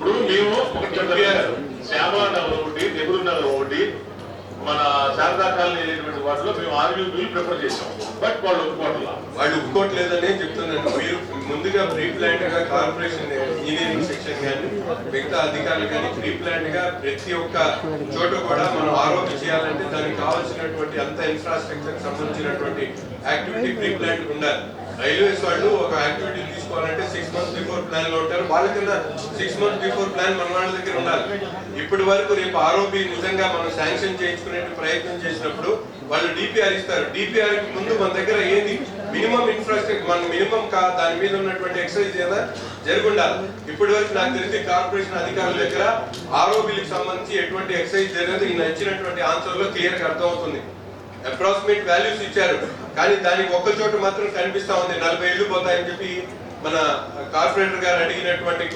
ఇప్పుడు మేము చెప్పారు శ్యామల నగర్ ఒకటి, నెహ్రూ నగర్ ఒకటి, మన శారదా కాలనీ అనేటువంటి వాటిలో మేము ఆర్యూ బిల్ ప్రిఫర్ చేసాం. బట్ వాళ్ళు ఒప్పుకోవట్లేదని చెప్తున్నాను. మీరు ముందుగా ప్రీ ప్లాన్డ్ గా కార్పొరేషన్ ఇంజనీరింగ్ సెక్షన్ కానీ మిగతా అధికారులు కానీ ప్రీ ప్లాన్డ్ గా ప్రతి ఒక్క చోట కూడా మనం ఆరోగ్య చేయాలంటే దానికి కావాల్సినటువంటి అంత ఇన్ఫ్రాస్ట్రక్చర్ సంబంధించినటువంటి యాక్టివిటీ ప్రీ ప్లాన్డ్ ఉండాలి. రైల్వేస్ వాళ్ళు ఒక యాక్టివిటీ తీసుకోవాలంటే 6 months బిఫోర్ ప్లాన్ లో ఉంటారు. వాళ్ళ కింద 6 months బిఫోర్ ప్లాన్ మన వాళ్ళ దగ్గర ఉండాలి. ఇప్పటి వరకు రేపు ఆరోపి నిజంగా మనం శాంక్షన్ చేయించుకునే ప్రయత్నం చేసినప్పుడు వాళ్ళు డిపిఆర్ ఇస్తారు. డిపిఆర్ కి ముందు మన దగ్గర ఏది మినిమం ఇన్ఫ్రాస్ట్రక్చర్, మన మినిమం దాని మీద ఉన్నటువంటి ఎక్సర్సైజ్ ఏదా జరుగుండాలి. ఇప్పటి వరకు నాకు తెలిసి కార్పొరేషన్ అధికారుల దగ్గర ఆరోపీలకు సంబంధించి ఎటువంటి ఎక్సర్సైజ్ జరగదు. ఈయన ఇచ్చినటువంటి ఆన్సర్ లో క్లియర్ గా అర్థమవుతుంది. అప్రాక్సిమేట్ వాల్యూస్ ఇచ్చారు, కానీ దానికి ఒక్క చోట మాత్రం కనిపిస్తా ఉంది 40 ఇళ్ళు పోతాయని చెప్పి మన కార్పొరేటర్ గారు అడిగినటువంటి